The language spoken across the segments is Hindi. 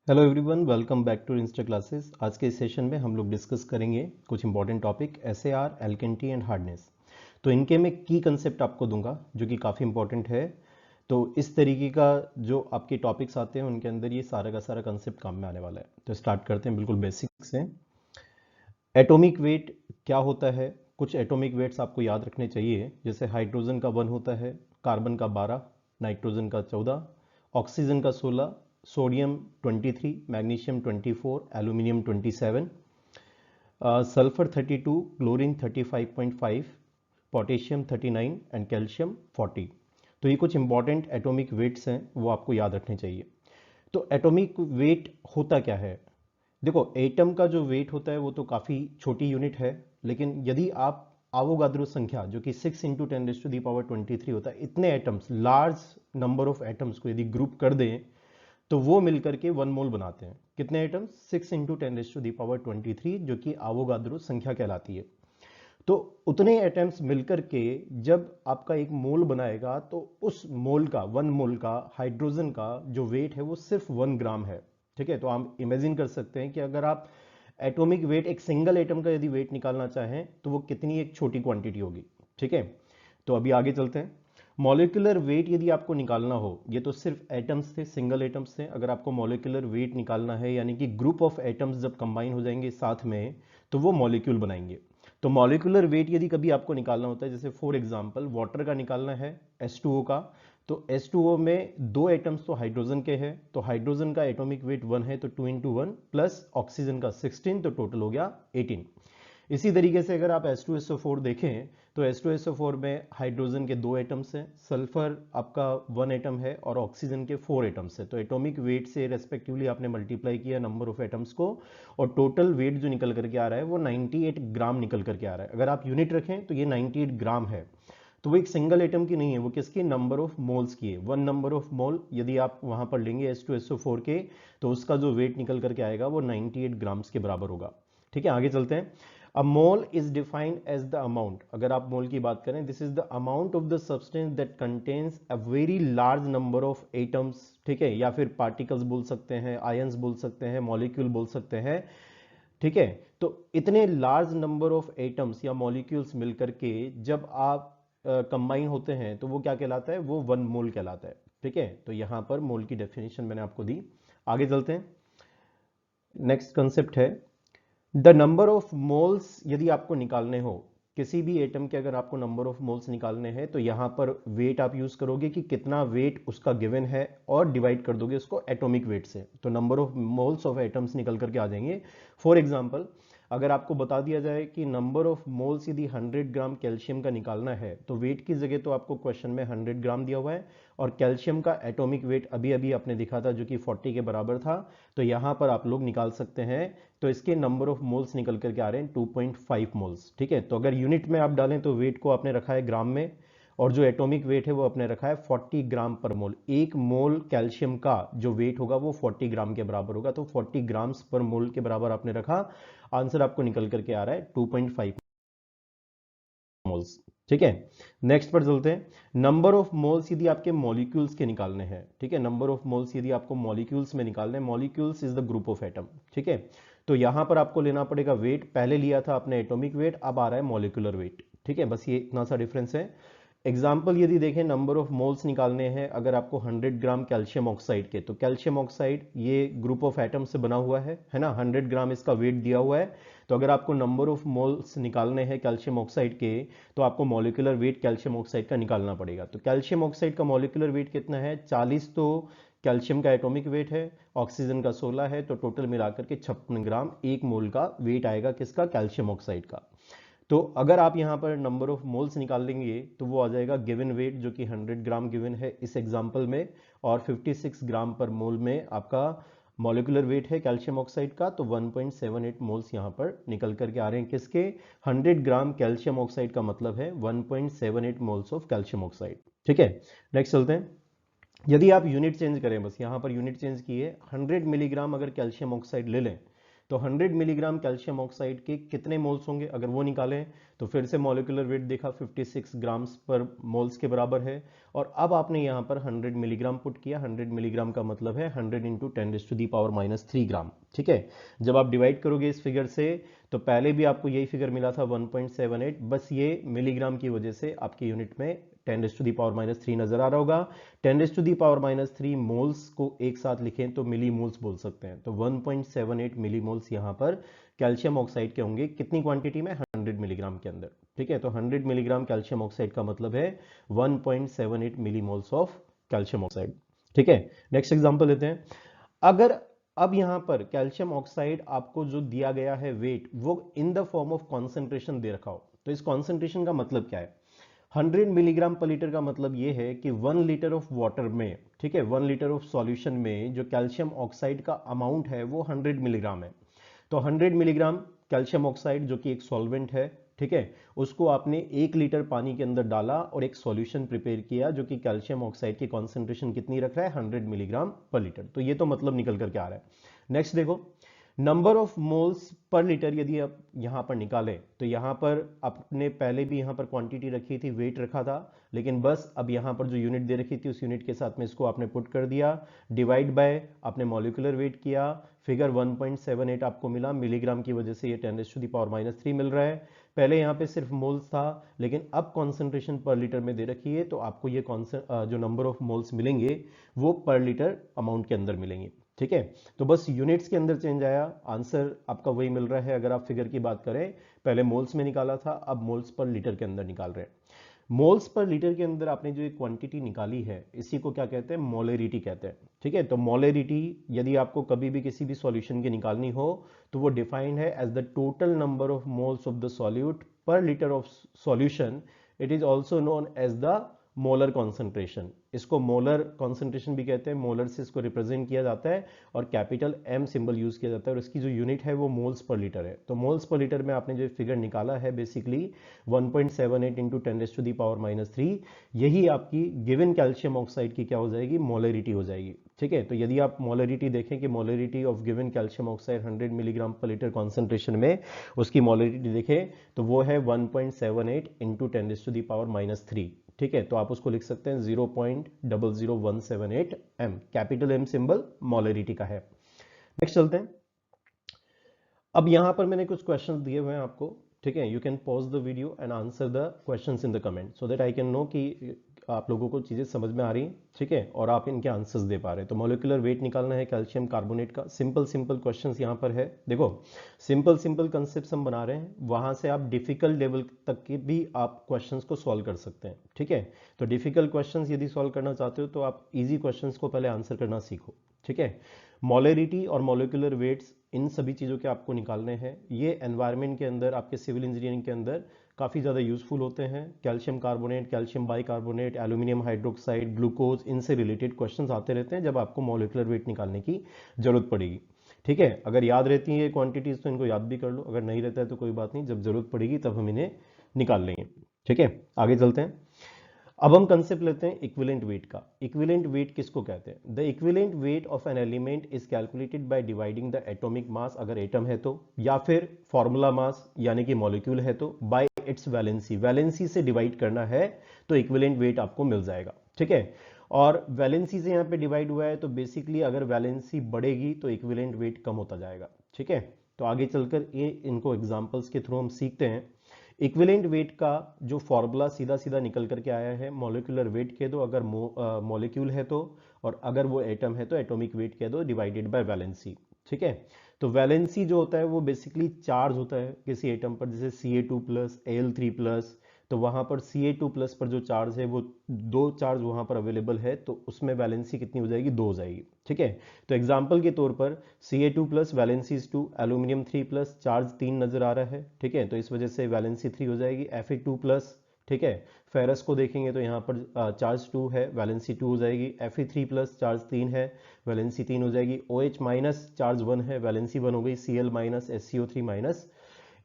Hello everyone, welcome back to Insta classes. आज के इस सेशन में हम लोग डिस्कस करेंगे कुछ important topic SAR, alkalinity and hardness. तो इनके मैं की कंसेप्ट आपको दूंगा जो कि काफ़ी इंपॉर्टेंट है। तो इस तरीके का जो आपके टॉपिक्स आते हैं उनके अंदर ये सारा का सारा कंसेप्ट काम में आने वाला है। तो स्टार्ट करते हैं बिल्कुल बेसिक से। एटॉमिक वेट क्या होता है? कुछ एटॉमिक वेट्स आपको याद रखने चाहिए, जैसे हाइड्रोजन का 1 होता है, कार्बन का 12, नाइट्रोजन का 14, ऑक्सीजन का 16, sodium 23, magnesium 24, aluminium 27, sulphur 32, chlorine 35.5, potassium 39 and calcium 40। तो ये कुछ इंपॉर्टेंट एटॉमिक वेट्स हैं, वो आपको याद रखने चाहिए। तो एटॉमिक वेट होता क्या है? देखो, एटम का जो वेट होता है वो तो काफ़ी छोटी यूनिट है, लेकिन यदि आप आवोगाद्रो संख्या जो कि 6 इंटू 10⁻23 होता है, इतने atoms, large number of atoms को यदि ग्रुप कर दें तो वो मिलकर के 1 मोल बनाते हैं। कितने एटम्स? 6 इंटू 10⁻23, जो कि आवोगाद्रो संख्या कहलाती है। तो उतने एटम्स मिलकर के जब आपका एक मोल बनाएगा तो उस मोल का, 1 मोल का हाइड्रोजन का जो वेट है वो सिर्फ 1 ग्राम है। ठीक है, तो आप इमेजिन कर सकते हैं कि अगर आप एटॉमिक वेट, एक सिंगल एटम का यदि वेट निकालना चाहें तो वो कितनी एक छोटी क्वांटिटी होगी। ठीक है, तो अभी आगे चलते हैं। मॉलिक्यूलर वेट यदि आपको निकालना हो, ये तो सिर्फ एटम्स थे, सिंगल एटम्स थे। अगर आपको मॉलिक्यूलर वेट निकालना है, यानी कि ग्रुप ऑफ एटम्स जब कंबाइन हो जाएंगे साथ में तो वो मॉलिक्यूल बनाएंगे। तो मॉलिक्यूलर वेट यदि कभी आपको निकालना होता है, जैसे फॉर एग्जांपल वाटर का निकालना है, H2O का, तो H2O में 2 एटम्स तो हाइड्रोजन के हैं, तो हाइड्रोजन का एटॉमिक वेट 1 है, तो 2 इंटू 1 प्लस ऑक्सीजन का 16, तो टोटल हो गया 18। इसी तरीके से अगर आप H2SO4 देखें तो H2SO4 में हाइड्रोजन के 2 एटम्स हैं, सल्फर आपका 1 एटम है और ऑक्सीजन के 4 एटम्स है। तो एटॉमिक वेट से रेस्पेक्टिवली आपने मल्टीप्लाई किया नंबर ऑफ एटम्स को, और टोटल वेट जो निकल करके आ रहा है वो 98 ग्राम निकल करके आ रहा है। अगर आप यूनिट रखें तो ये 98 ग्राम है। तो वो एक सिंगल एटम की नहीं है, वो किसकी? नंबर ऑफ मोल्स की है। 1 नंबर ऑफ मोल यदि आप वहां पर लेंगे H2SO4 के, तो उसका जो वेट निकल करके आएगा वो 98 ग्राम्स के बराबर होगा। ठीक है, आगे चलते हैं। A mole is defined as the amount, अगर आप मोल की बात करें, this is the amount of the substance that contains a very large number of atoms. ठीक है, या फिर पार्टिकल्स बोल सकते हैं, आयंस बोल सकते हैं, मॉलिक्यूल बोल सकते हैं। ठीक है, तो इतने लार्ज नंबर ऑफ एटम्स या मॉलिक्यूल्स मिलकर के जब आप कंबाइन होते हैं तो वो क्या कहलाता है? वो 1 मोल कहलाता है। ठीक है, तो यहां पर मोल की डेफिनेशन मैंने आपको दी। आगे चलते हैं। नेक्स्ट कंसेप्ट है द नंबर ऑफ मोल्स। यदि आपको निकालने हो किसी भी एटम के, अगर आपको नंबर ऑफ मोल्स निकालने हैं तो यहां पर वेट आप यूज करोगे कि कितना वेट उसका गिवन है, और डिवाइड कर दोगे उसको एटॉमिक वेट से, तो number of moles of atoms निकल करके आ जाएंगे। फॉर एग्जांपल, अगर आपको बता दिया जाए कि नंबर ऑफ मोल्स यदि 100 ग्राम कैल्शियम का निकालना है, तो वेट की जगह तो आपको क्वेश्चन में 100 ग्राम दिया हुआ है, और कैल्शियम का एटॉमिक वेट अभी अभी आपने दिखा था जो कि 40 के बराबर था, तो यहां पर आप लोग निकाल सकते हैं। तो इसके नंबर ऑफ मोल्स निकल करके आ रहे हैं 2.5 मोल्स। ठीक है, तो अगर यूनिट में आप डालें तो वेट को आपने रखा है ग्राम में, और जो एटॉमिक वेट है वो आपने रखा है 40 ग्राम पर मोल। एक मोल कैल्शियम का जो वेट होगा वो 40 ग्राम के बराबर होगा, तो 40 ग्राम्स पर मोल के बराबर आपने रखा। आंसर आपको निकल करके आ रहा है 2.5 मोल्स। ठीक है, नेक्स्ट पर चलते हैं। नंबर ऑफ मोल्स यदि आपके मॉलिक्यूल्स के निकालने हैं, ठीक है, नंबर ऑफ मोल्स यदि आपको मॉलिक्यूल्स में निकालने हैं, molecules is the group of atom. ठीक है, तो यहां पर आपको लेना पड़ेगा वेट, पहले लिया था आपने एटॉमिक वेट, अब आ रहा है मॉलिक्यूलर वेट। ठीक है, बस ये इतना सा डिफरेंस है। एग्जाम्पल यदि देखें, नंबर ऑफ मोल्स निकालने हैं अगर आपको 100 ग्राम कैल्शियम ऑक्साइड के, तो कैल्शियम ऑक्साइड ये ग्रुप ऑफ एटम से बना हुआ है ना, 100 ग्राम इसका वेट दिया हुआ है। तो अगर आपको नंबर ऑफ मोल्स निकालने हैं कैल्शियम ऑक्साइड के, तो आपको मॉलिक्यूलर वेट कैल्शियम ऑक्साइड का निकालना पड़ेगा। तो कैल्शियम ऑक्साइड का मॉलिक्यूलर वेट कितना है? 40। तो कैल्शियम का एटॉमिक वेट है, ऑक्सीजन का 16 है, तो टोटल मिलाकर के 56 ग्राम एक मोल का वेट आएगा किसका? कैल्शियम ऑक्साइड का। तो अगर आप यहाँ पर नंबर ऑफ मोल्स निकाल लेंगे तो वो आ जाएगा गिवन वेट, जो कि 100 ग्राम गिवन है इस एग्जांपल में, और 56 ग्राम पर मोल में आपका मॉलिक्यूलर वेट है कैल्शियम ऑक्साइड का, तो 1.78 मोल्स यहाँ पर निकल करके आ रहे हैं किसके? 100 ग्राम कैल्शियम ऑक्साइड का मतलब है 1.78 मोल्स ऑफ कैल्शियम ऑक्साइड। ठीक है, नेक्स्ट चलते हैं। यदि आप यूनिट चेंज करें, बस यहाँ पर यूनिट चेंज की है, 100 मिलीग्राम अगर कैल्शियम ऑक्साइड ले लें तो 100 मिलीग्राम कैल्शियम ऑक्साइड के कितने मोल्स होंगे, अगर वो निकालें तो फिर से मॉलिक्यूलर वेट देखा 56 ग्राम्स पर मोल्स के बराबर है। और अब आपने यहाँ पर 100 मिलीग्राम पुट किया, 100 मिलीग्राम का मतलब है 100 इंटू 10⁻³ ग्राम। ठीक है, जब आप डिवाइड करोगे इस फिगर से तो पहले भी आपको यही फिगर मिला था 1.78, बस ये मिलीग्राम की वजह से आपकी यूनिट में 10⁻³ नजर आ रहा होगा। 10⁻³ मोल्स को एक साथ लिखें तो मिली मोल्स बोल सकते हैं, तो 1.78 मिली मोल्स यहाँ पर कैल्शियम ऑक्साइड के होंगे। कितनी क्वांटिटी में, 100 मिलीग्राम के अंदर। ठीक है, तो 100 मिलीग्राम कैल्शियम ऑक्साइड का मतलब है 1.78 मिली मोल्स ऑफ कैल्शियम ऑक्साइड। ठीक है, नेक्स्ट एग्जांपल लेते हैं। अगर अब यहां पर कैल्शियम ऑक्साइड आपको जो दिया गया है वेट, वो in the form of concentration दे रखा हो, तो इस कॉन्सेंट्रेशन का मतलब क्या है। 100 मिलीग्राम पर लीटर का मतलब ये है कि 1 लीटर ऑफ वाटर में, ठीक है, 1 लीटर ऑफ सॉल्यूशन में जो कैल्शियम ऑक्साइड का अमाउंट है वो 100 मिलीग्राम है। तो 100 मिलीग्राम कैल्शियम ऑक्साइड जो कि एक सॉल्वेंट है, ठीक है, उसको आपने 1 लीटर पानी के अंदर डाला और एक सॉल्यूशन प्रिपेयर किया जो कि कैल्शियम ऑक्साइड की कॉन्सेंट्रेशन कितनी रख रहा है, 100 मिलीग्राम पर लीटर। तो ये तो मतलब निकल करके आ रहा है। नेक्स्ट देखो, number of moles per litre यदि आप यहां पर निकालें तो यहां पर आपने पहले भी यहां पर क्वांटिटी रखी थी, वेट रखा था, लेकिन बस अब यहां पर जो यूनिट दे रखी थी उस यूनिट के साथ में इसको आपने पुट कर दिया, डिवाइड बाय आपने मॉलिक्यूलर वेट किया, फिगर 1.78 आपको मिला, मिलीग्राम की वजह से ये 10⁻³ मिल रहा है। पहले यहाँ पे सिर्फ मोल्स था, लेकिन अब कॉन्सेंट्रेशन पर लीटर में दे रखी है, तो आपको ये जो नंबर ऑफ मोल्स मिलेंगे वो पर लीटर अमाउंट के अंदर मिलेंगे। ठीक है, तो बस यूनिट्स के अंदर चेंज आया, आंसर आपका वही मिल रहा है। अगर आप फिगर की बात करें, पहले मोल्स में निकाला था, अब मोल्स पर लीटर के अंदर निकाल रहे हैं। मोल्स पर लीटर के अंदर आपने जो एक क्वांटिटी निकाली है, इसी को क्या कहते हैं, मोलेरिटी कहते हैं। ठीक है, तो मोलेरिटी यदि आपको कभी भी किसी भी सॉल्यूशन की निकालनी हो तो वो डिफाइंड है as the total number of moles of the solute per litre of solution. It is also known as the molar concentration. इसको मोलर कॉन्सेंट्रेशन भी कहते हैं, मोलर से इसको रिप्रेजेंट किया जाता है और कैपिटल M सिंबल यूज किया जाता है, और इसकी जो यूनिट है वो मोल्स पर लीटर है। तो मोल्स पर लीटर में आपने जो फिगर निकाला है बेसिकली 1.78 इंटू 10⁻³ यही आपकी गिवन कैल्शियम ऑक्साइड की क्या हो जाएगी, मोलरिटी हो जाएगी। ठीक है, तो यदि आप मोलरिटी देखें कि molarity of given calcium oxide 100 milligram per litre concentration में उसकी मोलरिटी देखें तो वो है 1.78 इंटू 10⁻³ ठीक है, तो आप उसको लिख सकते हैं 0.00178 M, capital M symbol molarity का है। नेक्स्ट चलते हैं। अब यहां पर मैंने कुछ क्वेश्चंस दिए हुए हैं आपको, ठीक है, you can pause the video and answer the questions in the comment so that I can know कि आप लोगों को चीजें समझ में आ रही हैं, ठीक है, और आप इनके आंसर्स दे पा रहे हैं। तो मॉलिक्यूलर वेट निकालना है कैल्शियम कार्बोनेट का, सिंपल सिंपल क्वेश्चंस यहां पर है। देखो, सिंपल सिंपल कंसेप्ट हम बना रहे हैं, वहां से आप डिफिकल्ट लेवल तक के भी आप क्वेश्चंस को सॉल्व कर सकते हैं। ठीक है, तो डिफिकल्ट क्वेश्चंस यदि सॉल्व करना चाहते हो तो आप इजी क्वेश्चंस को पहले आंसर करना सीखो। ठीक है, मोलेरिटी और मॉलिक्यूलर वेट्स इन सभी चीज़ों के आपको निकालने हैं। ये एनवायरनमेंट के अंदर, आपके सिविल इंजीनियरिंग के अंदर काफ़ी ज़्यादा यूजफुल होते हैं। Calcium carbonate, calcium bicarbonate, aluminium hydroxide, glucose, इनसे रिलेटेड क्वेश्चंस आते रहते हैं जब आपको मॉलिक्यूलर वेट निकालने की जरूरत पड़ेगी। ठीक है, अगर याद रहती है ये क्वांटिटीज तो इनको याद भी कर लो, अगर नहीं रहता है तो कोई बात नहीं, जब जरूरत पड़ेगी तब हम इन्हें निकाल लेंगे। ठीक है, आगे चलते हैं। अब हम कंसेप्ट लेते हैं इक्विवेलेंट वेट का। इक्विवेलेंट वेट किसको कहते हैं? The equivalent weight of an element is calculated by dividing the atomic mass, अगर एटम है तो, या फिर फॉर्मूला मास यानी कि मॉलिक्यूल है तो, बाय इट्स वैलेंसी, वैलेंसी से डिवाइड करना है तो इक्विवेलेंट वेट आपको मिल जाएगा। ठीक है, और वैलेंसी से यहाँ पे डिवाइड हुआ है तो बेसिकली अगर वैलेंसी बढ़ेगी तो इक्विवेलेंट वेट कम होता जाएगा। ठीक है, तो आगे चलकर ये इनको एग्जांपल्स के थ्रू हम सीखते हैं। इक्विवेलेंट वेट का जो फॉर्मूला सीधा सीधा निकल करके आया है, मॉलिक्यूलर वेट कह दो अगर मॉलिक्यूल है तो, और अगर वो एटम है तो एटॉमिक वेट कह दो डिवाइडेड बाय वैलेंसी। ठीक है, तो वैलेंसी जो होता है वो बेसिकली चार्ज होता है किसी एटम पर, जैसे Ca2+, Al3+, तो वहां पर Ca2+ पर जो चार्ज है वो 2 चार्ज वहां पर अवेलेबल है, तो उसमें वैलेंसी कितनी हो जाएगी, 2 हो जाएगी। ठीक है, तो एग्जांपल के तौर पर Ca2+ valency is 2, aluminium 3+, charge 3 नजर आ रहा है। ठीक है, तो इस वजह से वैलेंसी 3 हो जाएगी। Fe2+, ठीक है, फेरस को देखेंगे तो यहाँ पर चार्ज 2 है, वैलेंसी 2 हो जाएगी। Fe3+, चार्ज 3 है, वैलेंसी 3 हो जाएगी। OH- चार्ज 1 है, वैलेंसी 1 हो गई। Cl-, SCO3-।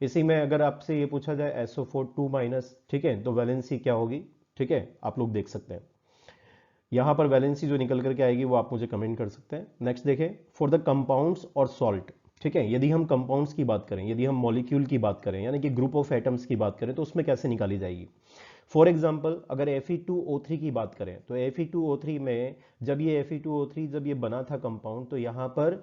इसी में अगर आपसे ये पूछा जाए SO4 2-, ठीक है, तो वैलेंसी क्या होगी, ठीक है, आप लोग देख सकते हैं यहां पर वैलेंसी जो निकल करके आएगी वो आप मुझे कमेंट कर सकते हैं। नेक्स्ट देखें, फॉर द कंपाउंड्स और सॉल्ट, ठीक है। यदि हम कंपाउंड्स की बात करें, यदि हम मॉलिक्यूल की बात करें, यानी कि ग्रुप ऑफ एटम्स की बात करें, तो उसमें कैसे निकाली जाएगी। फॉर एग्जाम्पल अगर Fe2O3 की बात करें तो Fe2O3 में जब ये Fe2O3 जब ये बना था कंपाउंड, तो यहाँ पर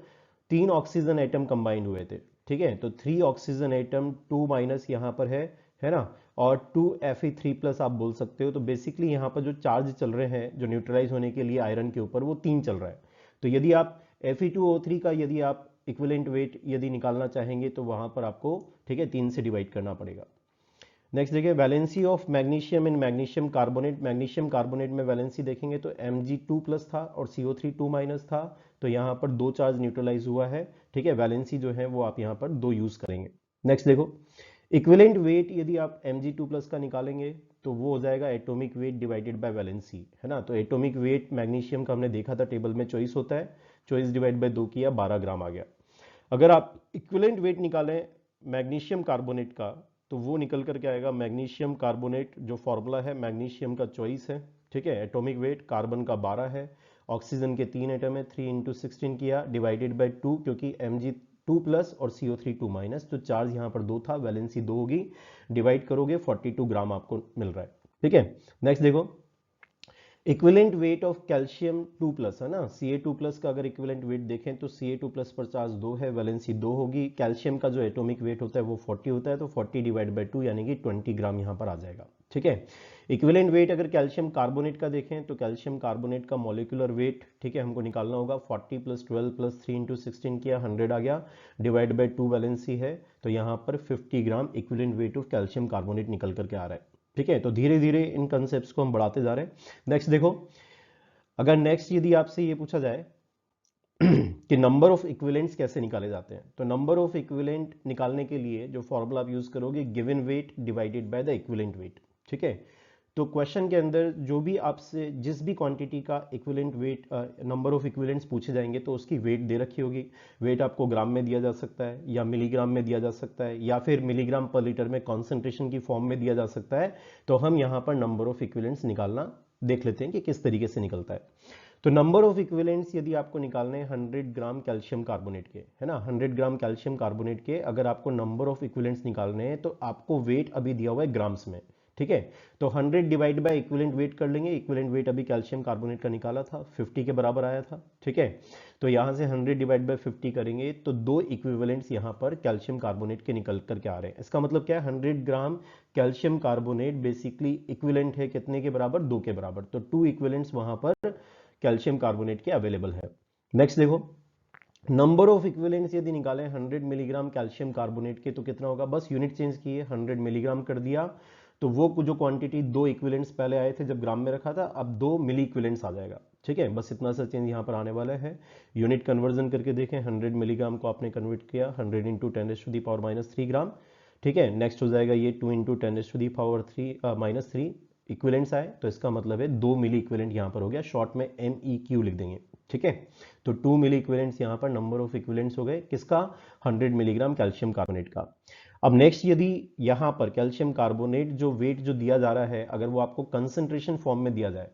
3 ऑक्सीजन एटम कंबाइंड हुए थे। ठीक है, तो 3 ऑक्सीजन एटम 2 माइनस यहाँ पर है ना, और 2 Fe3+ आप बोल सकते हो। तो बेसिकली यहाँ पर जो चार्ज चल रहे हैं जो न्यूट्रलाइज होने के लिए आयरन के ऊपर, वो 3 चल रहा है। तो यदि आप Fe2O3 का यदि आप इक्विवेलेंट वेट यदि निकालना चाहेंगे तो वहां पर आपको, ठीक है, 3 से डिवाइड करना पड़ेगा। नेक्स्ट देखिए valency of magnesium in magnesium carbonate. Magnesium carbonate में वैलेंसी देखेंगे तो Mg2+ था और CO3 2- था, तो यहाँ पर 2 चार्ज न्यूट्रलाइज हुआ है। ठीक है, वैलेंसी जो है वो आप यहाँ पर 2 यूज करेंगे। नेक्स्ट देखो इक्विवेलेंट वेट यदि आप Mg2+ का निकालेंगे तो वो हो जाएगा atomic weight divided by valency, है ना। तो एटॉमिक वेट मैग्नीशियम का हमने देखा था टेबल में, चॉइस होता है, चॉइस डिवाइड बाय 2 किया, 12 ग्राम आ गया। अगर आप इक्विवेलेंट वेट निकालें मैग्नीशियम कार्बोनेट का तो वो निकल करके आएगा मैग्नीशियम कार्बोनेट, जो फॉर्मूला है मैग्नीशियम का चॉइस है। ठीक है, एटॉमिक वेट कार्बन का 12 है, ऑक्सीजन के 3 एटम है, 3 × 16 किया डिवाइडेड बाय 2, क्योंकि Mg2+ और CO3 2-, तो चार्ज यहाँ पर 2 था, वैलेंसी 2 होगी, डिवाइड करोगे 42 ग्राम आपको मिल रहा है। ठीक है, नेक्स्ट देखो इक्विवेलेंट वेट ऑफ कैल्शियम 2+, है ना, Ca2+ का अगर इक्विवेलेंट वेट देखें तो Ca2+ पर चार्ज 2 है, वैलेंसी 2 होगी। कैल्शियम का जो एटॉमिक वेट होता है वो 40 होता है, तो 40 डिवाइड बाय 2 यानी कि 20 ग्राम यहाँ पर आ जाएगा। ठीक है, इक्विवेलेंट वेट अगर कैल्शियम कार्बोनेट का देखें तो कैल्शियम कार्बोनेट का मॉलिक्यूलर वेट, ठीक है, हमको निकालना होगा। 40 + 12 + 3 × 16 किया, 100 आ गया, डिवाइड बाय 2 वैलेंसी है, तो यहाँ पर 50 gram equivalent weight of calcium carbonate निकल करके आ रहा है। ठीक है, तो धीरे धीरे इन कंसेप्ट्स को हम बढ़ाते जा रहे हैं। नेक्स्ट देखो अगर नेक्स्ट यदि आपसे ये पूछा जाए कि नंबर ऑफ इक्विवेलेंट्स कैसे निकाले जाते हैं, तो नंबर ऑफ इक्विवेलेंट निकालने के लिए जो फॉर्मूला आप यूज करोगे, given weight divided by the equivalent weight. ठीक है, तो क्वेश्चन के अंदर जो भी आपसे जिस भी क्वांटिटी का equivalent weight, number of equivalents पूछे जाएंगे तो उसकी वेट दे रखी होगी। वेट आपको ग्राम में दिया जा सकता है या मिलीग्राम में दिया जा सकता है या फिर मिलीग्राम पर लीटर में कॉन्सेंट्रेशन की फॉर्म में दिया जा सकता है। तो हम यहाँ पर नंबर ऑफ इक्विवेलेंट्स निकालना देख लेते हैं कि किस तरीके से निकलता है। तो नंबर ऑफ इक्विवेलेंट्स यदि आपको निकालने हैं 100 ग्राम कैल्शियम कार्बोनेट के, है ना, 100 ग्राम कैल्शियम कार्बोनेट के अगर आपको नंबर ऑफ इक्विवेलेंट्स निकालने हैं तो आपको वेट अभी दिया हुआ है ग्राम्स में। ठीक है, तो 100 डिवाइड बाय इक्विवेलेंट वेट कर लेंगे। इक्विवेलेंट वेट अभी कैल्शियम कार्बोनेट का निकाला था, 50 के बराबर आया था। ठीक है, तो यहां से 100 डिवाइड बाय 50 करेंगे तो 2 इक्विवेलेंट्स यहां पर कैल्शियम कार्बोनेट के निकल करके आ रहे हैं। इसका मतलब क्या है, 100 ग्राम कैल्शियम कार्बोनेट बेसिकली इक्विवेलेंट है कितने के बराबर, 2 के बराबर, तो 2 इक्विवेलेंट्स वहां पर कैल्शियम कार्बोनेट के अवेलेबल है। नेक्स्ट देखो नंबर ऑफ इक्विवेलेंट्स यदि निकालें 100 मिलीग्राम कैल्शियम कार्बोनेट के तो कितना होगा, बस यूनिट चेंज किए 100 मिलीग्राम कर दिया, तो वो जो क्वांटिटी 2 इक्विवेलेंट्स पहले आए थे जब ग्राम में रखा था, अब 2 मिली इक्विवेलेंट्स आ जाएगा। ठीक है, बस इतना सा चेंज यहाँ पर आने वाला है। यूनिट कन्वर्जन करके देखें, 100 मिलीग्राम को आपने कन्वर्ट किया 100 × 10⁻³ ग्राम। ठीक है, नेक्स्ट हो जाएगा ये 2 × 10⁻³ इक्विवेलेंट्स आए, तो इसका मतलब है 2 मिली इक्विवेलेंट यहाँ पर हो गया, शॉर्ट में MEQ लिख देंगे। ठीक है, तो 2 मिली इक्विवेलेंट्स यहाँ पर नंबर ऑफ इक्विवेलेंट्स हो गए, किसका, 100 मिलीग्राम कैल्शियम कार्बोनेट का। अब नेक्स्ट यदि यहाँ पर कैल्शियम कार्बोनेट जो वेट जो दिया जा रहा है, अगर वो आपको कंसंट्रेशन फॉर्म में दिया जाए,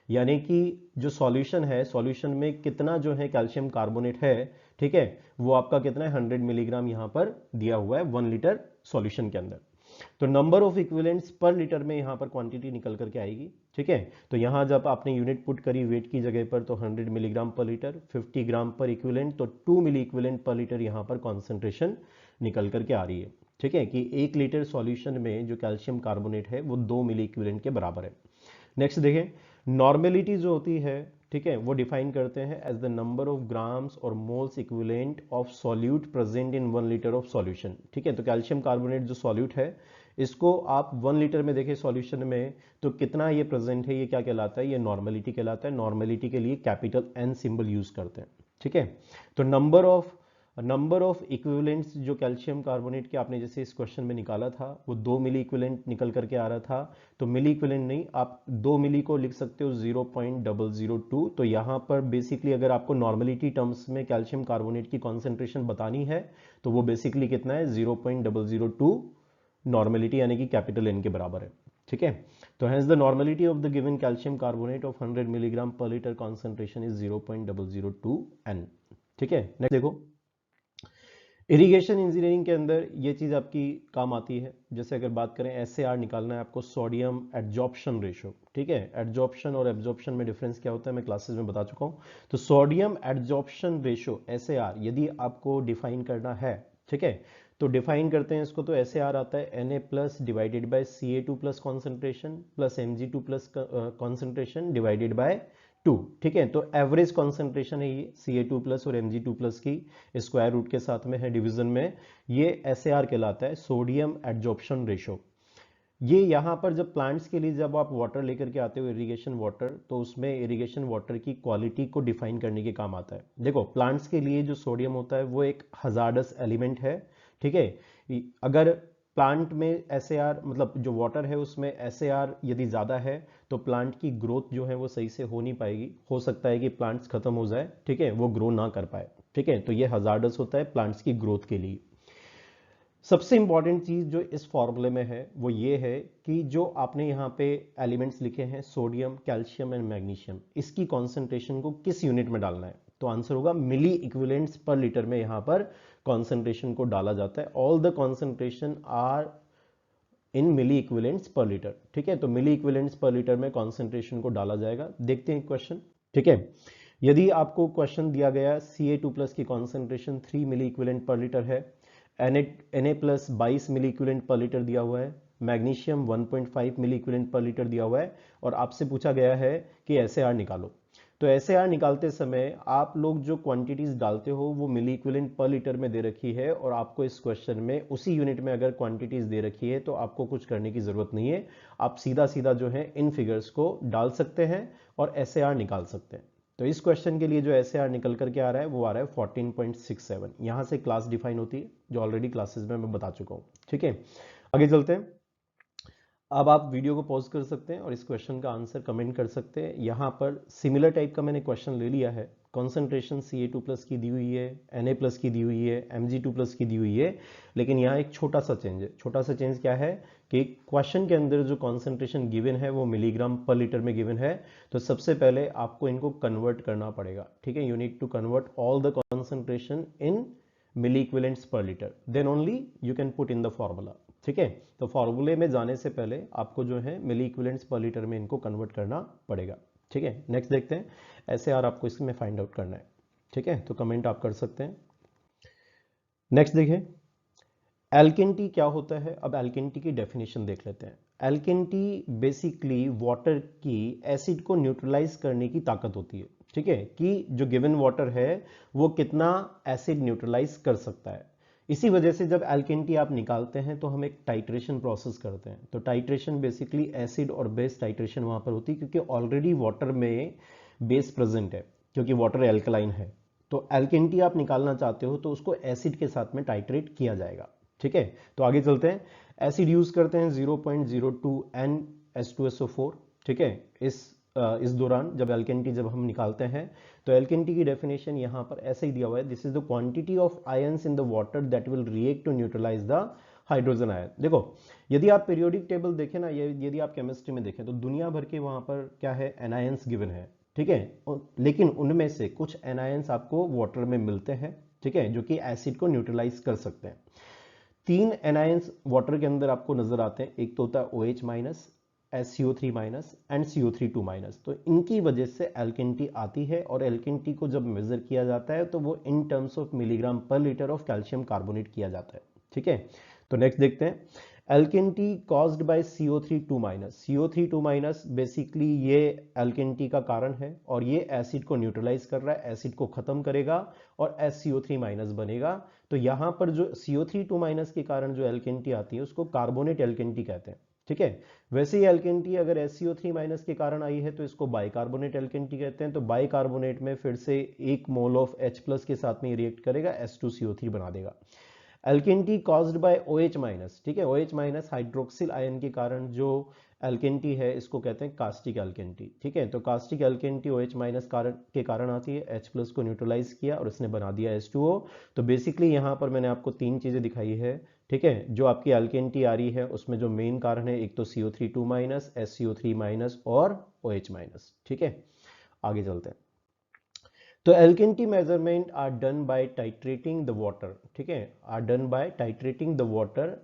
यानी कि जो सॉल्यूशन है, सॉल्यूशन में कितना जो है कैल्शियम कार्बोनेट है, ठीक है, वो आपका कितना है 100 मिलीग्राम यहाँ पर दिया हुआ है 1 लीटर सॉल्यूशन के अंदर। तो number of equivalents per litre में यहां पर क्वांटिटी निकल करके आएगी। ठीक है, तो यहां जब आपने यूनिट पुट करी वेट की जगह पर तो 100 मिलीग्राम पर लीटर, 50 ग्राम पर इक्विवेलेंट, तो 2 मिली इक्विवेलेंट पर लीटर यहां पर कॉन्सेंट्रेशन निकल करके आ रही है। ठीक है, कि 1 लीटर सॉल्यूशन में जो कैल्शियम कार्बोनेट है वो 2 मिली इक्विवेलेंट के बराबर है। नेक्स्ट देखें नॉर्मेलिटी जो होती है, ठीक है, वो डिफाइन करते हैं as the number of grams और moles equivalent of solute present in 1 litre of solution. ठीक है, तो कैल्शियम कार्बोनेट जो सॉल्यूट है इसको आप 1 लीटर में देखें सॉल्यूशन में तो कितना ये प्रेजेंट है, ये क्या कहलाता है, ये नॉर्मेलिटी कहलाता है। नॉर्मेलिटी के लिए कैपिटल N सिंबल यूज करते हैं। ठीक है, तो नंबर ऑफ इक्विवेलेंट्स जो कैल्शियम कार्बोनेट के आपने जैसे इस क्वेश्चन में निकाला था वो 2 मिली इक्विवेलेंट निकल करके आ रहा था, तो मिली इक्विवेलेंट नहीं, आप 2 मिली को लिख सकते हो 0.002। तो यहाँ पर बेसिकली अगर आपको नॉर्मेलिटी टर्म्स में कैल्शियम कार्बोनेट की कॉन्सेंट्रेशन बतानी है तो वो बेसिकली कितना है 0.002 नॉर्मेलिटी, यानी कि कैपिटल N के बराबर है। ठीक है, तो hence the normality of the given calcium carbonate of 100 milligram per litre concentration is 0.002 N। ठीक है, नेक्स्ट देखो इरिगेशन इंजीनियरिंग के अंदर ये चीज़ आपकी काम आती है। जैसे अगर बात करें SAR निकालना है आपको, सोडियम एडजॉर्प्शन रेशो, ठीक है। एडजॉर्प्शन और एब्जॉर्प्शन में डिफरेंस क्या होता है मैं क्लासेस में बता चुका हूँ। तो सोडियम एडजॉर्प्शन रेशो SAR यदि आपको डिफाइन करना है, ठीक है, तो डिफाइन करते हैं इसको। तो SAR आता है Na plus divided by Ca2 plus concentration plus Mg2 plus concentration divided by 2, ठीक है। तो एवरेज कॉन्सेंट्रेशन है ये Ca2 प्लस और Mg2 प्लस की स्क्वायर रूट के साथ में है डिवीजन में, ये SAR कहलाता है, सोडियम एडजॉर्प्शन रेशो। ये यहाँ पर जब प्लांट्स के लिए जब आप वाटर लेकर के आते हो इरिगेशन वाटर, तो उसमें इरिगेशन वाटर की क्वालिटी को डिफाइन करने के काम आता है। देखो प्लांट्स के लिए जो सोडियम होता है वो एक हजार्डस एलिमेंट है, ठीक है। अगर प्लांट में SAR मतलब जो वाटर है उसमें SAR यदि ज़्यादा है तो प्लांट की ग्रोथ जो है वो सही से हो नहीं पाएगी, हो सकता है कि प्लांट्स खत्म हो जाए, ठीक है, वो ग्रो ना कर पाए, ठीक है। तो ये हजार्डस होता है प्लांट्स की ग्रोथ के लिए। सबसे इंपॉर्टेंट चीज जो इस फॉर्मूले में है वो ये है कि जो आपने यहाँ पे एलिमेंट्स लिखे हैं सोडियम, कैल्शियम एंड मैग्नीशियम, इसकी कॉन्सेंट्रेशन को किस यूनिट में डालना है। तो आंसर होगा मिली इक्विवेलेंट्स पर लीटर में यहाँ पर कॉन्सेंट्रेशन को डाला जाता है। All the concentration are in milliequivalents per litre, ठीक है। तो मिली इक्विवेलेंट्स पर लीटर में कॉन्सेंट्रेशन को डाला जाएगा। देखते हैं क्वेश्चन, ठीक है। यदि आपको क्वेश्चन दिया गया Ca2 प्लस की कॉन्सेंट्रेशन 3 मिली इक्विवेलेंट पर लीटर है, Na प्लस 22 मिली इक्विवेलेंट पर लीटर दिया हुआ है, मैग्नीशियम 1.5 मिली इक्विवेलेंट पर लीटर दिया हुआ है, और आपसे पूछा गया है कि SAR निकालो। तो SAR निकालते समय आप लोग जो क्वांटिटीज डालते हो वो मिली इक्विवेलेंट पर लीटर में दे रखी है, और आपको इस क्वेश्चन में उसी यूनिट में अगर क्वांटिटीज दे रखी है तो आपको कुछ करने की जरूरत नहीं है। आप सीधा सीधा जो है इन फिगर्स को डाल सकते हैं और SAR निकाल सकते हैं। तो इस क्वेश्चन के लिए जो SAR निकल करके आ रहा है वो आ रहा है 14.67। यहां से क्लास डिफाइन होती है जो ऑलरेडी क्लासेस में मैं बता चुका हूं, ठीक है। आगे चलते हैं। अब आप वीडियो को पॉज कर सकते हैं और इस क्वेश्चन का आंसर कमेंट कर सकते हैं। यहाँ पर सिमिलर टाइप का मैंने क्वेश्चन ले लिया है। कॉन्सेंट्रेशन Ca2 प्लस की दी हुई है, Na प्लस की दी हुई है, Mg2 प्लस की दी हुई है, लेकिन यहाँ एक छोटा सा चेंज है। छोटा सा चेंज क्या है कि क्वेश्चन के अंदर जो कॉन्सेंट्रेशन गिवन है वो मिलीग्राम पर लीटर में गिवन है। तो सबसे पहले आपको इनको कन्वर्ट करना पड़ेगा, ठीक है। You need to convert all the concentration in milliequivalents per litre, then only you can put in the formula, ठीक है। तो फॉर्मूले में जाने से पहले आपको जो है मिली इक्विवेलेंट्स पर लीटर में इनको कन्वर्ट करना पड़ेगा, ठीक है। नेक्स्ट देखते हैं। SAR आपको इसमें फाइंड आउट करना है, ठीक है। तो कमेंट आप कर सकते हैं। नेक्स्ट देखिए, एल्केन क्या होता है। अब एल्केन की डेफिनेशन देख लेते हैं। एल्केन बेसिकली वाटर की एसिड को न्यूट्रलाइज करने की ताकत होती है, ठीक है, कि जो गिवन वाटर है वो कितना एसिड न्यूट्रलाइज कर सकता है। इसी वजह से जब एल्केन आप निकालते हैं तो हम एक टाइट्रेशन प्रोसेस करते हैं। तो टाइट्रेशन बेसिकली एसिड और बेस टाइट्रेशन वहां पर होती है, क्योंकि ऑलरेडी वाटर में बेस प्रेजेंट है, क्योंकि वाटर एल्कलाइन है। तो एल्केन आप निकालना चाहते हो तो उसको एसिड के साथ में टाइट्रेट किया जाएगा, ठीक है। तो आगे चलते हैं। एसिड यूज करते हैं 0.02 NH2SO4, ठीक है। इस दौरान जब एल्केन जब हम निकालते हैं तो एल्केन की डेफिनेशन यहां पर ऐसे ही दिया हुआ है, this is the quantity of ions in the water that will react to neutralise the hydrogen ion. देखो यदि आप पीरियोडिक टेबल देखें ना, यदि आप केमिस्ट्री में देखें तो दुनिया भर के वहां पर क्या है, एनायंस गिवन है, ठीक है। लेकिन उनमें से कुछ एनायंस आपको वाटर में मिलते हैं, ठीक है, जो कि एसिड को न्यूट्रलाइज कर सकते हैं। 3 एनायंस वाटर के अंदर आपको नजर आते हैं। एक तो होता है OH minus, SCO3 minus and CO32 minus. तो इनकी वजह से एल्केन आती है, और एल्केन को जब मेजर किया जाता है तो वो in terms of milligram per litre of calcium carbonate किया जाता है, ठीक है। तो नेक्स्ट देखते हैं। Alkane caused by CO32 minus. CO32 minus basically ये एल्केन का कारण है, और ये एसिड को न्यूट्रलाइज कर रहा है, एसिड को खत्म करेगा और SCO3 माइनस बनेगा। तो यहां पर जो CO32 माइनस के कारण जो एल्केन आती है उसको कार्बोनेट एल्केन कहते हैं, ठीक है। वैसे ही एल्केन अगर SCO3 माइनस के कारण आई है तो इसको बाइकार्बोनेट एल्केन कहते हैं। तो बाइकार्बोनेट में फिर से 1 मोल ऑफ H प्लस के साथ में रिएक्ट करेगा, H2CO3 बना देगा। Alkane caused by OH minus, ठीक है। OH माइनस हाइड्रोक्सिल आयन के कारण जो एल्केन है इसको कहते हैं कास्टिक एल्केन, ठीक है। तो कास्टिक एल्केन OH माइनस के कारण आती है, H प्लस को न्यूट्रलाइज किया और इसने बना दिया H2O। तो बेसिकली यहाँ पर मैंने आपको 3 चीजें दिखाई है, ठीक है। जो आपकी एल्केन आ रही है उसमें जो मेन कारण है, एक तो CO32 माइनस, SCO3 माइनस और OH माइनस, ठीक है। आगे चलते हैं। तो alkalinity measurement are done by titrating the water, ठीक है, are done by titrating the water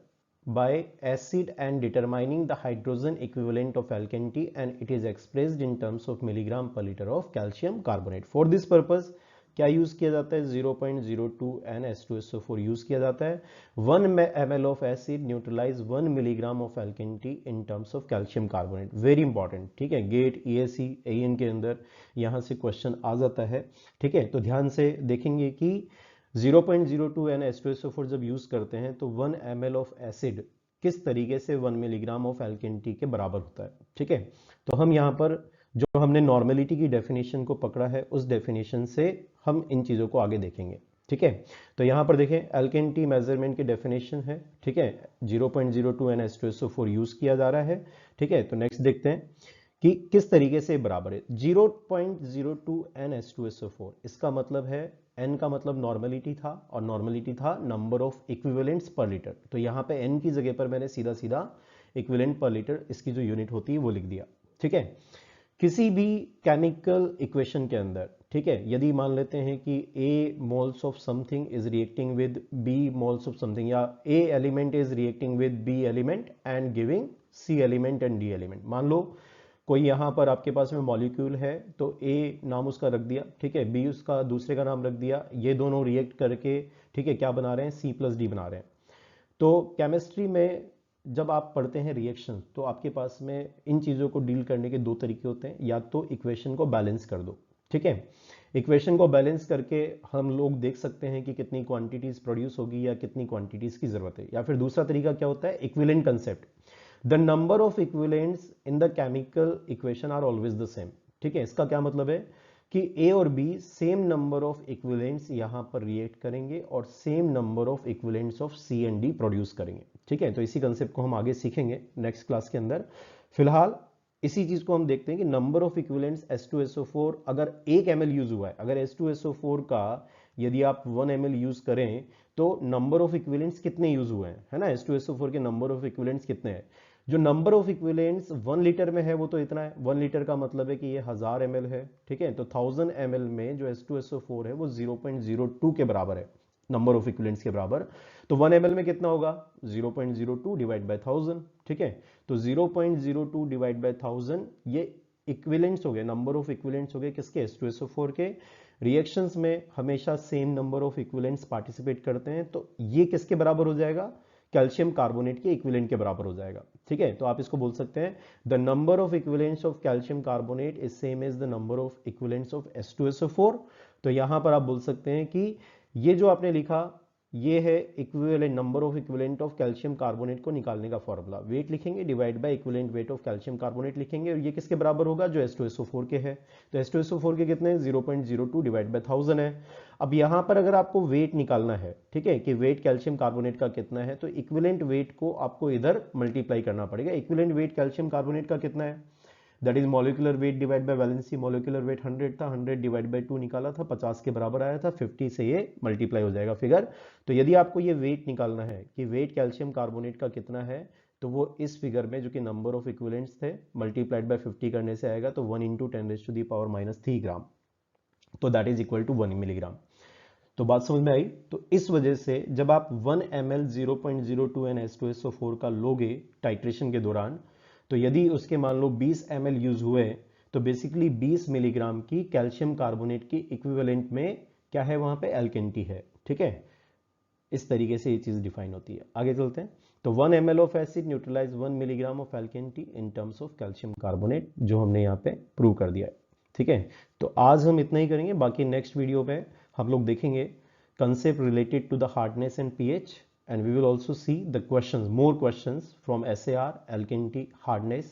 by acid and determining the hydrogen equivalent of alkalinity, and it is expressed in terms of milligram per liter of calcium carbonate. For this purpose क्या यूज किया जाता है, 0.02 N2SO4 यूज किया जाता है. 1 ml of acid neutralise 1 milligram of alkalinity in terms of calcium carbonate. Very important, ठीक है, गेट ESE AN के अंदर यहां से क्वेश्चन आ जाता है, ठीक है. तो ध्यान से देखेंगे कि 0.02 N2SO4 जब यूज करते हैं तो 1 ml ऑफ एसिड किस तरीके से 1 मिलीग्राम ऑफ एल्केनिटी के बराबर होता है, ठीक है. तो हम यहाँ पर जो हमने नॉर्मेलिटी की डेफिनेशन को पकड़ा है उस डेफिनेशन से हम इन चीजों को आगे देखेंगे, ठीक है. तो यहाँ पर देखें एल्केनिटी मेजरमेंट की डेफिनेशन है, ठीक है, 0.02 N2SO4 यूज किया जा रहा है, ठीक है. तो नेक्स्ट देखते हैं कि किस तरीके से बराबर है. 0.02 N2SO4 इसका मतलब है n का मतलब नॉर्मेलिटी था और नॉर्मेलिटी था number of equivalents per litre. तो यहाँ पे n की जगह पर मैंने सीधा सीधा इक्विवेलेंट पर लीटर इसकी जो यूनिट होती है वो लिख दिया, ठीक है. किसी भी केमिकल इक्वेशन के अंदर, ठीक है, यदि मान लेते हैं कि A moles of something is reacting with B moles of something, या A element is reacting with B element and giving C element and D element. मान लो कोई यहाँ पर आपके पास में मॉलिक्यूल है तो A नाम उसका रख दिया, ठीक है, B उसका दूसरे का नाम रख दिया, ये दोनों रिएक्ट करके, ठीक है, क्या बना रहे हैं, C+D बना रहे हैं. तो केमिस्ट्री में जब आप पढ़ते हैं रिएक्शन तो आपके पास में इन चीज़ों को डील करने के दो तरीके होते हैं. या तो इक्वेशन को बैलेंस कर दो, ठीक है, इक्वेशन को बैलेंस करके हम लोग देख सकते हैं कि कितनी क्वांटिटीज प्रोड्यूस होगी या कितनी क्वांटिटीज की जरूरत है. या फिर दूसरा तरीका क्या होता है, equivalent concept. The number of equivalents in the chemical equation are always the same, ठीक है. इसका क्या मतलब है कि A और B same number of equivalents यहां पर रिएक्ट करेंगे और same number of equivalents of C and D produce करेंगे, ठीक है. तो इसी कंसेप्ट को हम आगे सीखेंगे नेक्स्ट क्लास के अंदर. फिलहाल इसी चीज को हम देखते हैं कि नंबर ऑफ इक्विवेलेंट्स H2SO4 अगर 1 ml यूज हुआ है, अगर H2SO4 का यदि आप 1 ml यूज करें तो नंबर ऑफ इक्विवेलेंट्स कितने यूज हुए हैं, है ना, H2SO4 के नंबर ऑफ इक्विवेलेंट्स कितने हैं. जो नंबर ऑफ इक्विवेलेंट्स 1 लीटर में है वो तो इतना है, 1 लीटर का मतलब है कि ये 1000 ml है, ठीक है. तो 1000 ml में जो H2SO4 है वो 0.02 के बराबर है, नंबर ऑफ इक्विवेलेंट्स के बराबर. तो 1 ml में कितना होगा, 0.02 डिवाइड बाय 1000, ठीक है. तो 0.02 डिवाइड बाय 1000 ये इक्विवेलेंट्स हो गए, नंबर ऑफ इक्विवेलेंट्स हो गए किसके, H2SO4 के. रिएक्शंस में हमेशा same number of equivalents participate करते हैं तो ये किसके बराबर हो जाएगा, कैल्शियम कार्बोनेट के इक्विवेलेंट के बराबर हो जाएगा, ठीक है. तो आप इसको बोल सकते हैं the number of equivalents of calcium carbonate is same as the number of equivalents of H2SO4. तो यहां पर आप बोल सकते हैं कि ये जो आपने लिखा ये है equivalent number of equivalent of calcium carbonate को निकालने का फॉर्मूला. वेट लिखेंगे divide by equivalent weight of calcium carbonate लिखेंगे और ये किसके बराबर होगा, जो H2SO4 के है. तो H2SO4 के कितने, 0.02 डिवाइड बाय 1000 है. अब यहां पर अगर आपको वेट निकालना है, ठीक है, कि वेट कैल्शियम कार्बोनेट का कितना है, तो इक्विवेलेंट वेट को आपको इधर मल्टीप्लाई करना पड़ेगा. इक्विवेलेंट वेट कैल्शियम कार्बोनेट का कितना है, that is molecular weight divide by valency. Molecular weight 100 था, 100 डिवाइड बाय 2 निकाला था, 50 के बराबर आया था, 50 से ये मल्टीप्लाई हो जाएगा फिगर. तो यदि आपको ये वेट निकालना है कि वेट कैल्शियम कार्बोनेट का कितना है तो वो इस फिगर में जो कि नंबर ऑफ इक्विवेलेंट्स थे मल्टीप्लाइड बाय 50 करने से आएगा, तो 1 × 10⁻³ ग्राम, तो that is equal to 1 milligram. तो बात समझ में आई. तो इस वजह से जब आप 1 ml 0.02 N2SO4 का लोगे टाइट्रेशन के दौरान, तो यदि उसके मान लो 20 ml यूज हुए तो बेसिकली 20 मिलीग्राम की कैल्शियम कार्बोनेट की इक्विवेलेंट में क्या है, वहां पे एल्केनिटी है, ठीक है. इस तरीके से ये चीज डिफाइन होती है. आगे चलते हैं. तो 1 ml of acid neutralise 1 milligram of alkalinity in terms of calcium carbonate, जो हमने यहाँ पे प्रूव कर दिया है, ठीक है. तो आज हम इतना ही करेंगे, बाकी नेक्स्ट वीडियो में हम लोग देखेंगे concept related to the hardness and pH, and we will also see the questions, more questions from SAR, alkalinity, hardness,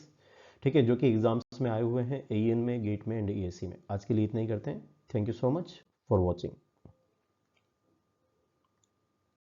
ठीक है, जो कि एग्जाम्स में आए हुए हैं AN में, गेट में एंड ESE में. आज के लिए इतना ही करते हैं. Thank you so much for watching.